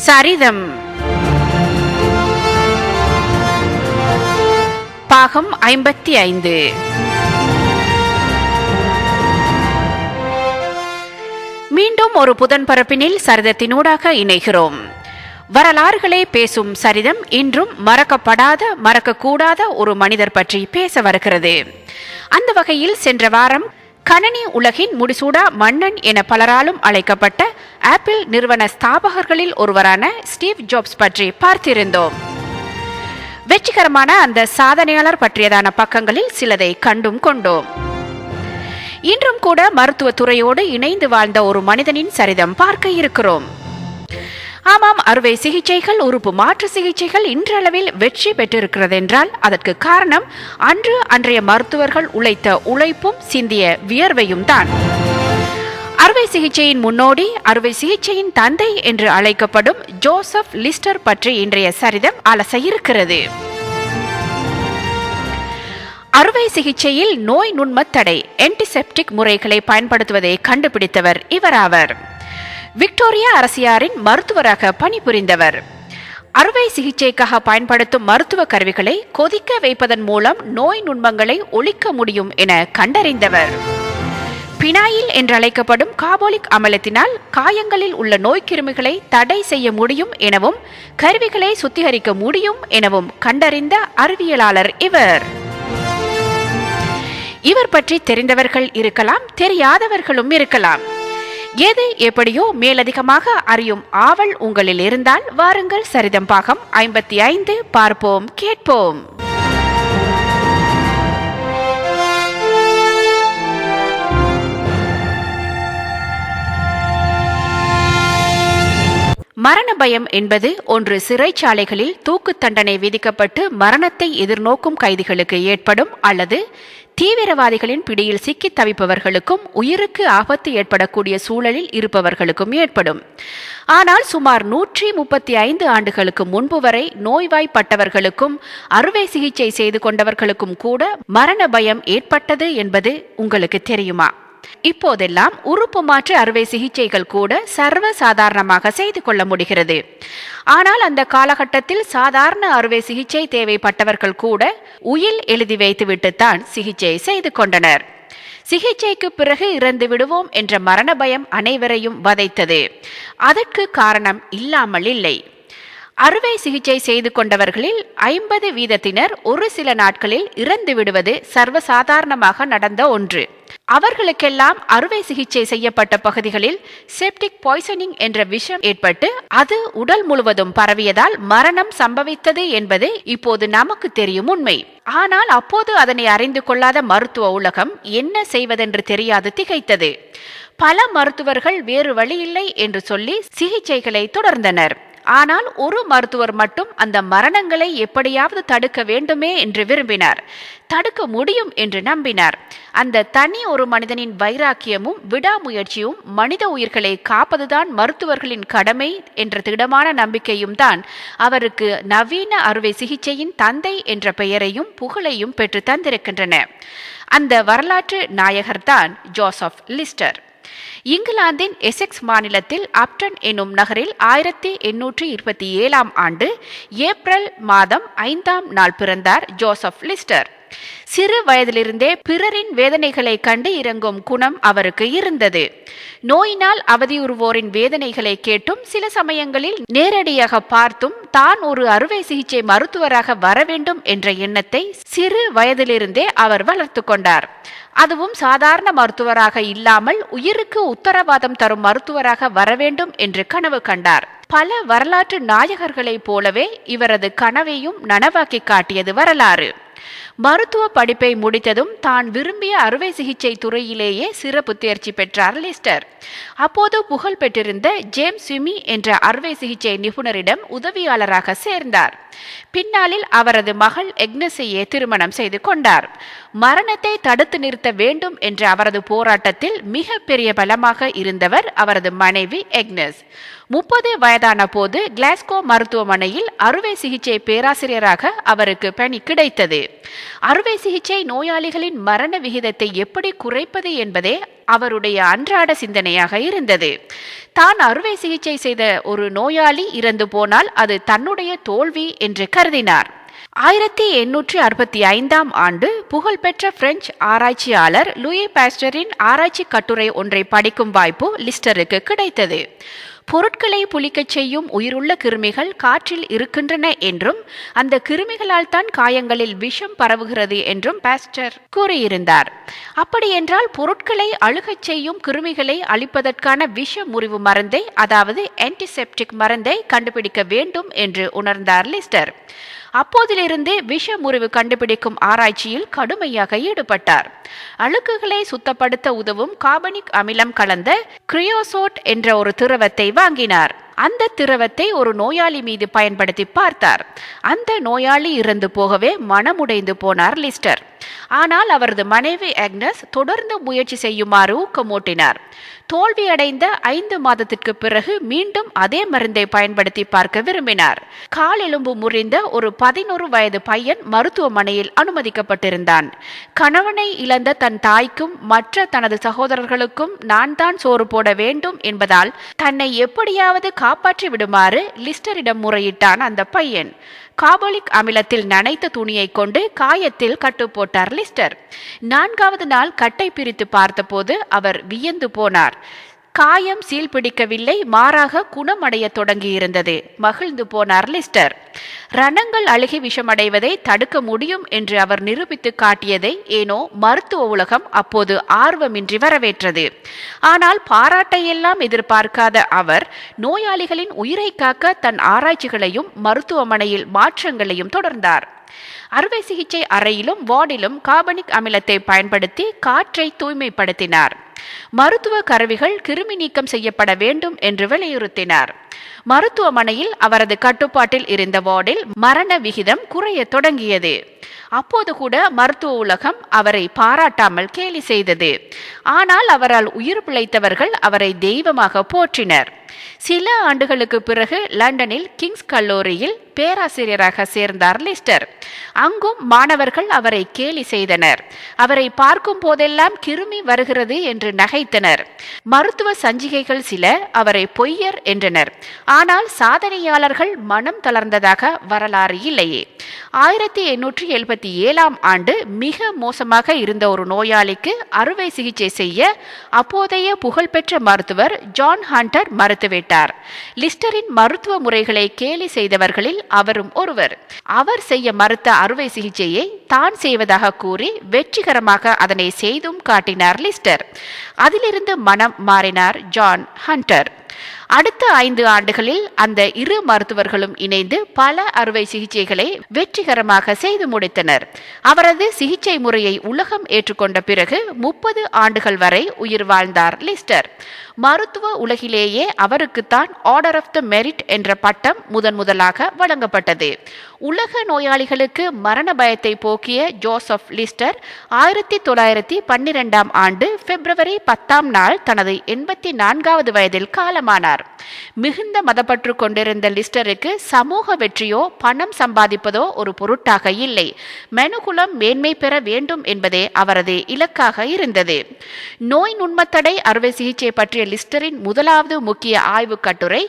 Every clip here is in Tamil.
சரிதம் பாகம் 55. மீண்டும் ஒரு புதன்பரப்பினில் சரிதத்தினூடாக இணைகிறோம். வரலாறுகளை பேசும் சரிதம் இன்றும் மறக்கப்படாத மறக்கக்கூடாத ஒரு மனிதர் பற்றி பேச வருகிறது. அந்த வகையில் சென்ற வாரம் கணனி உலகின் முடிசூடா மன்னன் என பலராலும் அழைக்கப்பட்ட ஆப்பிள் நிறுவன ஸ்தாபகர்களில் ஒருவரான ஸ்டீவ் ஜாப்ஸ் பற்றி பார்த்திருந்தோம். வெற்றிகரமான அந்த சாதனையாளர் பற்றியதான பக்கங்களில் சிலதை கண்டும் கொண்டோம். இன்றும் கூட மருத்துவ துறையோடு இணைந்து வாழ்ந்த ஒரு மனிதனின் சரிதம் பார்க்க இருக்கிறோம். ஆமாம், அறுவை சிகிச்சைகள், உறுப்பு மாற்று சிகிச்சைகள் இன்றளவில் வெற்றி பெற்றிருக்கிறது என்றால் அதற்கு காரணம் அன்றைய மருத்துவர்கள் உழைத்த உழைப்பும் சிந்திய வியர்வையும் தான். அறுவை சிகிச்சையின் முன்னோடி, அறுவை சிகிச்சையின் தந்தை என்று அழைக்கப்படும் ஜோசப் லிஸ்டர் பற்றி இன்றைய சரிதம் அலச இருக்கிறது. அறுவை சிகிச்சையில் நோய் நுண்மத்தடை ஆன்டிசெப்டிக் முறைகளை பயன்படுத்துவதை கண்டுபிடித்தவர் இவராவர். விக்டோரியா அரசியாரின் மருத்துவராக பணிபுரிந்தவர். அறுவை சிகிச்சைக்காக பயன்படுத்தும் மருத்துவ கருவிகளை கொதிக்க வைப்பதன் மூலம் நோய் நுண்மங்களை ஒழிக்க முடியும் என கண்டறிந்தவர். பினாயில் என்றழைக்கப்படும் காபோலிக் அமிலத்தினால் காயங்களில் உள்ள நோய்க்கிருமிகளை தடை செய்ய முடியும் எனவும் கருவிகளை சுத்திகரிக்க முடியும் எனவும் கண்டறிந்த அறிவியலாளர் இவர். இவர் பற்றி தெரிந்தவர்கள் இருக்கலாம், தெரியாதவர்களும் இருக்கலாம். எது எப்படியோ மேலதிகமாக அறியும் ஆவல் உங்களில் இருந்தால் வாருங்கள், சரிதம் பாகம் 55 பார்ப்போம், கேட்போம். மரண பயம் என்பது ஒன்று சிறைச்சாலைகளில் தூக்கு தண்டனை விதிக்கப்பட்டு மரணத்தை எதிர்நோக்கும் கைதிகளுக்கு ஏற்படும், அல்லது தீவிரவாதிகளின் பிடியில் சிக்கி தவிப்பவர்களுக்கும் உயிருக்கு ஆபத்து ஏற்படக்கூடிய சூழலில் இருப்பவர்களுக்கும் ஏற்படும். ஆனால் சுமார் 135 ஆண்டுகளுக்கு முன்பு வரை நோய்வாய்ப்பட்டவர்களுக்கும் அறுவை சிகிச்சை செய்து கொண்டவர்களுக்கும் கூட மரண பயம் ஏற்பட்டது என்பது உங்களுக்கு தெரியுமா? இப்போதெல்லாம் உறுப்பு மாற்று அறுவை சிகிச்சைகள் கூட சர்வ சாதாரணமாக செய்து கொள்ள முடிகிறது. ஆனால் அந்த காலகட்டத்தில் சாதாரண அறுவை சிகிச்சை தேவைப்பட்டவர்கள் கூட உயில் எழுதி வைத்துவிட்டுத்தான் சிகிச்சை செய்து கொண்டனர். சிகிச்சைக்கு பிறகு இறந்து விடுவோம் என்ற மரண பயம் அனைவரையும் வதைத்தது. அதற்கு காரணம் இல்லாமல் இல்லை. அறுவை சிகிச்சை செய்து கொண்டவர்களில் 50% ஒரு சில நாட்களில் இறந்து விடுவது சர்வசாதாரணமாக நடந்த ஒன்று. அவர்களுக்கெல்லாம் அறுவை சிகிச்சை செய்யப்பட்ட பகுதிகளில் செப்டிக் பாய்சனிங் என்ற விஷம் ஏற்பட்டு அது உடல் முழுவதும் பரவியதால் மரணம் சம்பவித்தது என்பது இப்போது நமக்கு தெரியும் உண்மை. ஆனால் அப்போது அதனை அறிந்து கொள்ளாத மருத்துவ உலகம் என்ன செய்வதென்று தெரியாது திகைத்தது. பல மருத்துவர்கள் வேறு வழியில்லை என்று சொல்லி சிகிச்சைகளை தொடர்ந்தனர். ஆனால் ஒரு மருத்துவர் மட்டும் அந்த மரணங்களை எப்படியாவது தடுக்க வேண்டுமே என்று விரும்பினார். தடுக்க முடியும் என்று நம்பினார். அந்த தனி ஒரு மனிதனின் வைராக்கியமும் விடாமுயற்சியும் மனித உயிர்களை காப்பதுதான் மருத்துவர்களின் கடமை என்ற திடமான நம்பிக்கையும் தான் அவருக்கு நவீன அறுவை சிகிச்சையின் தந்தை என்ற பெயரையும் புகழையும் பெற்று தந்திருக்கின்றன. அந்த வரலாற்று நாயகர்தான் ஜோசப் லிஸ்டர். இங்கிலாந்தின் எசெக்ஸ் மாநிலத்தில் அப்டன் என்னும் நகரில் 1827 ஆண்டு ஏப்ரல் மாதம் 5ஆம் நாள் பிறந்தார் ஜோசப் லிஸ்டர். சிறு வயதிலிருந்தே பிறரின் வேதனைகளை கண்டு இறங்கும் குணம் அவருக்கு இருந்தது. நோயினால் அவதியுறுவோரின் வேதனைகளை கேட்டும் சில சமயங்களில் நேரடியாக பார்த்தும் தான் ஒரு அறுவை சிகிச்சை மருத்துவராக வர வேண்டும் என்ற எண்ணத்தை சிறு வயதிலிருந்தே அவர் வளர்த்து கொண்டார். அதுவும் சாதாரண மருத்துவராக இல்லாமல் உயிருக்கு உத்தரவாதம் தரும் மருத்துவராக வர வேண்டும் என்று கனவு கண்டார். பல வரலாற்று நாயகர்களைப் போலவே இவரது கனவையும் நனவாக்கி காட்டியது வரலாறு. மருத்துவ படிப்பை முடித்ததும் தான் விரும்பிய அறுவை சிகிச்சை துறையிலேயே சிறப்பு தேர்ச்சி பெற்றார் லிஸ்டர். அப்போது புகழ் பெற்றிருந்த ஜேம்ஸ் ஸ்விமி என்ற அறுவை சிகிச்சை நிபுணரிடம் உதவியாளராக சேர்ந்தார். பின்னாளில் அவரது மகள் எக்னஸையே திருமணம் செய்து கொண்டார். மரணத்தை தடுத்து நிறுத்த வேண்டும் என்ற அவரது போராட்டத்தில் மிக பெரிய பலமாக இருந்தவர் அவரது மனைவி எக்னஸ். 30 வயதான போது கிளாஸ்கோ மருத்துவமனையில் அறுவை சிகிச்சை பேராசிரியராக அவருக்கு பணி கிடைத்தது. அறுவை சிகிச்சை நோயாளிகளின் மரண விகிதத்தை எப்படி குறைப்பது என்பதே அவருடைய அன்றாட சிந்தனையாக இருந்தது. தான் அறுவை சிகிச்சை செய்த ஒரு நோயாளி இறந்து போனால் அது தன்னுடைய தோல்வி என்று கருதினார். 1865 ஆண்டு புகழ்பெற்ற பிரெஞ்சு ஆராய்ச்சியாளர் லூயி பாஸ்டரின் ஆராய்ச்சி கட்டுரை ஒன்றை படிக்கும் வாய்ப்பு லிஸ்டருக்கு கிடைத்தது. பொருட்களை புளிக்கச் செய்யும் உயிருள்ள கிருமிகள் காற்றில் இருக்கின்றன என்றும் அந்த கிருமிகளால் தான் காயங்களில் விஷம் பரவுகிறது என்றும் பாஸ்டர் கூறியிருந்தார். அப்படியென்றால் பொருட்களை அழுகச் செய்யும் கிருமிகளை அழிப்பதற்கான விஷ முறிவு மருந்தை, அதாவது ஆன்டிசெப்டிக் மருந்தை கண்டுபிடிக்க வேண்டும் என்று உணர்ந்தார் லிஸ்டர். அப்போதிலிருந்தே விஷ முறிவு கண்டுபிடிக்கும் ஆராய்ச்சியில் கடுமையாக ஈடுபட்டார். அழுக்குகளை சுத்தப்படுத்த உதவும் கார்பனிக் அமிலம் கலந்த கிரியோசோட் என்ற ஒரு திரவத்தை வாங்கினார். அந்த திரவத்தை ஒரு நோயாளி மீது பயன்படுத்தி பார்த்தார். அந்த நோயாளி இறந்து போகவே மனமுடைந்து போனார் லிஸ்டர். ஆனால் அவரது மனைவி அக்னஸ் தொடர்ந்து முயற்சி செய்யுமாறு ஊக்கமூட்டினார். தோல்வியடைந்த 5 மாதத்திற்கு பிறகு மீண்டும் அதே மருந்தை பயன்படுத்தி பார்க்க விரும்பினார். கால் எலும்பு முறிந்த ஒரு 11 வயது பையன் மருத்துவமனையில் அனுமதிக்கப்பட்டிருந்தான். கணவனை இழந்த தன் தாய்க்கும் மற்ற தனது சகோதரர்களுக்கும் நான் தான் சோறு போட வேண்டும் என்பதால் தன்னை எப்படியாவது காப்பாற்றி விடுமாறு லிஸ்டரிடம் முறையிட்டான் அந்த பையன். கார்போலிக் அமிலத்தில் நனைத்த துணியை கொண்டு காயத்தில் கட்டு போட்டார் லிஸ்டர். 4வது நாள் கட்டை பிரித்து பார்த்தபோது அவர் வியந்து போனார். காயம் சீல் பிடிக்கவில்லை, மாறாக குணமடைய தொடங்கியிருந்தது. மகிழ்ந்து போனார் லிஸ்டர். ரணங்கள் அழுகி விஷமடைவதை தடுக்க முடியும் என்று அவர் நிரூபித்து காட்டியதை ஏனோ மருத்துவ உலகம் அப்போது ஆர்வமின்றி வரவேற்றது. ஆனால் பாராட்டையெல்லாம் எதிர்பார்க்காத அவர் நோயாளிகளின் உயிரை காக்க தன் ஆராய்ச்சிகளையும் மருத்துவமனையில் மாற்றங்களையும் தொடர்ந்தார். அறுவை சிகிச்சை அறையிலும் வார்டிலும் கார்பனிக் அமிலத்தை பயன்படுத்தி காற்றை தூய்மைப்படுத்தினார். மருத்துவ கருவிகள் கிருமி நீக்கம் செய்யப்பட வேண்டும் என்று வலியுறுத்தினார். மருத்துவமனையில் அவரது கட்டுப்பாட்டில் இருந்த வார்டில் மரண விகிதம் குறைய தொடங்கியது. அப்போது கூட மருத்துவ உலகம் அவரை பாராட்டாமல் கேலி செய்தது. ஆனால் அவரால் உயிர் பிழைத்தவர்கள் அவரை தெய்வமாக போற்றினர். சில ஆண்டுகளுக்கு பிறகு லண்டனில் கிங்ஸ் கல்லூரியில் பேராசிரியராக சேர்ந்தார் லிஸ்டர். அங்கும் மாணவர்கள் அவரை கேலி செய்தனர். அவரை பார்க்கும் போதெல்லாம் கிருமி வருகிறது என்று நகைத்தனர். மருத்துவ சஞ்சிகைகள் சில அவரை பொய்யர் என்றனர். ஆனால் சாதனையாளர்கள் மனம் தளர்ந்ததாக வரலாறு இல்லையே. 1877 ஆண்டு மிக மோசமாக இருந்த ஒரு நோயாளிக்கு அறுவை சிகிச்சை செய்ய அப்போதைய புகழ்பெற்ற மருத்துவர் ஜான் ஹண்டர் மறுத்துவிட்டார். லிஸ்டரின் மருத்துவ முறைகளை கேலி செய்தவர்களில் அவரும் ஒருவர். அவர் செய்ய மறுத்த அறுவை சிகிச்சையை தான் செய்வதாக கூறி வெற்றிகரமாக அதனை செய்தும் காட்டினார் லிஸ்டர். அதிலிருந்து மனம் மாறினார் ஜான் ஹண்டர். அடுத்த 5 ஆண்டுகளில் அந்த இரு மருத்துவர்களும் இணைந்து பல அறுவை சிகிச்சைகளை வெற்றிகரமாக செய்து முடித்தனர். அவரது சிகிச்சை முறையை உலகம் ஏற்றுக்கொண்ட பிறகு 30 ஆண்டுகள் வரை உயிர் வாழ்ந்தார் லிஸ்டர். மருத்துவ உலகிலேயே அவருக்குத்தான் ஆர்டர் ஆஃப் த மெரிட் என்ற பட்டம் முதலாக வழங்கப்பட்டது. உலக நோயாளிகளுக்கு மரண பயத்தை போக்கிய ஜோசப் லிஸ்டர் 1912 ஆண்டு பிப்ரவரி 10 தனது 84வது வயதில் காலமானார். மிகுந்த மதப்பற்று கொண்டிருந்த லிஸ்டருக்கு சமூக வெற்றியோ பணம் சம்பாதிப்பதோ ஒரு பொருட்டாக இல்லை. மனுகுலம் மேன்மை பெற வேண்டும் என்பதே அவரது இலக்காக இருந்தது. நோய் நுண்மத்தடை அறுவை சிகிச்சை பற்றிய லிஸ்டரின் முதலாவது முக்கிய ஆய்வு கட்டுரை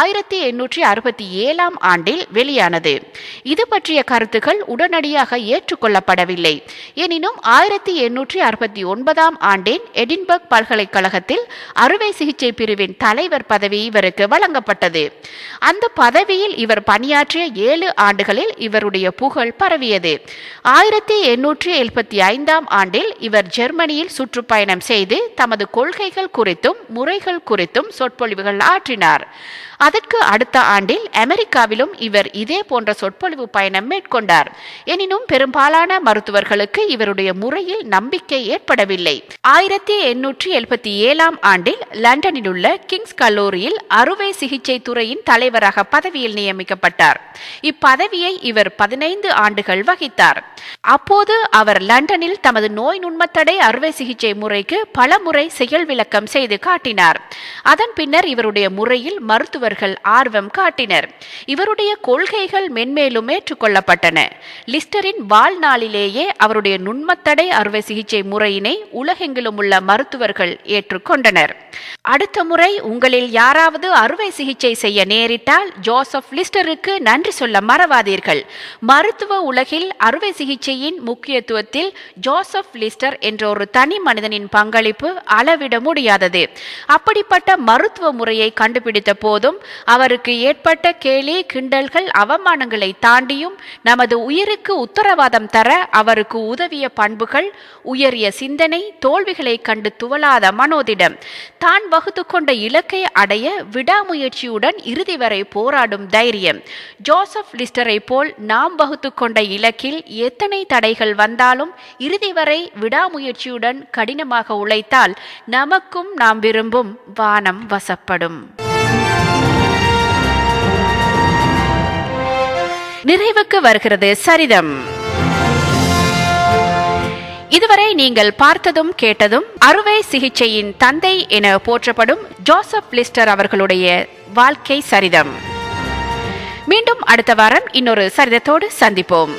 1867 ஆண்டில் வெளியானது. இது பற்றிய கருத்துக்கள் உடனடியாக ஏற்றுக்கொள்ளப்படவில்லை. எனினும் 1869 ஆண்டின் எடின்பர்க் பல்கலைக்கழகத்தில் அறுவை சிகிச்சை பிரிவின் தலைவர் பதவி இவருக்கு வழங்கப்பட்டது. அந்த பதவியில் இவர் பணியாற்றிய 7 ஆண்டுகளில் இவருடைய புகழ் பரவியது. 1875 ஆண்டில் இவர் ஜெர்மனியில் சுற்றுப்பயணம் செய்து தமது கொள்கைகள் குறித்தும் முறைகள் குறித்தும் சொற்பொழிவுகள் ஆற்றினார். அதற்கு அடுத்த ஆண்டில் அமெரிக்காவிலும் இவர் இதே போன்ற சொற்பொழிவு பயணம் மேற்கொண்டார். எனினும் பெரும்பாலான மருத்துவர்களுக்கு இவருடைய முறையில் நம்பிக்கை ஏற்படவில்லை. 1877 ஆண்டில் லண்டனில் உள்ள கிங்ஸ் கல்லூரியில் அறுவை சிகிச்சை துறையின் தலைவராக பதவியில் நியமிக்கப்பட்டார். இப்பதவியை இவர் 15 ஆண்டுகள் வகித்தார். அப்போது அவர் லண்டனில் தமது நோய் நுண்மத்தடை அறுவை சிகிச்சை முறைக்கு பல முறை செயல் விளக்கம் செய்து காட்டினார். அதன் பின்னர் இவருடைய முறையில் மருத்துவர்கள் ஆர்வம் காட்டினர். இவருடைய கொள்கைகள் மென்மேலும் ஏற்றுக்கொள்ளப்பட்டன. லிஸ்டரின் வாழ்நாளிலேயே அவருடைய நுண்மத்தடை அறுவை சிகிச்சை முறையினை உலகெங்கிலும் உள்ள மருத்துவர்கள் ஏற்றுக்கொண்டனர். அடுத்த முறை உங்களில் யாராவது அறுவை சிகிச்சை செய்ய நேரிட்டால் ஜோசப் லிஸ்டருக்கு நன்றி சொல்ல மறவாதீர்கள். மருத்துவ உலகில் அறுவை சிகிச்சையின் முக்கியத்துவத்தில் ஜோசப் லிஸ்டர் என்ற ஒரு தனி மனிதனின் பங்களிப்பு அளவிட முடியாதது. அப்படிப்பட்ட மருத்துவ முறையை கண்டுபிடித்த போதும் அவருக்கு ஏற்பட்ட கேலி கிண்டல்கள் அவமானங்களை தாண்டியும் நமது உயிருக்கு உத்தரவாதம் தர அவருக்கு உதவிய பண்புகள் உயரிய சிந்தனை, தோல்விகளை கண்டு துவளாத மனோதிடம், தான் வகுத்து கொண்ட இலக்கை அடைய விடாமுயற்சியுடன் இறுதி வரை போராடும் தைரியம். ஜோசப் லிஸ்டரை போல் நாம் வகுத்து கொண்ட இலக்கில் எத்தனை தடைகள் வந்தாலும் இறுதி வரை விடாமுயற்சியுடன் கடினமாக உழைத்தால் நமக்கும் நாம் விரும்பும் வானம் வசப்படும். நிறைவுக்கு வருகிறது சரிதம். இதுவரை நீங்கள் பார்த்ததும் கேட்டதும் அறுவை சிகிச்சையின் தந்தை என போற்றப்படும் ஜோசப் லிஸ்டர் அவர்களுடைய வாழ்க்கை சரிதம். மீண்டும் அடுத்த வாரம் இன்னொரு சரிதத்தோடு சந்திப்போம்.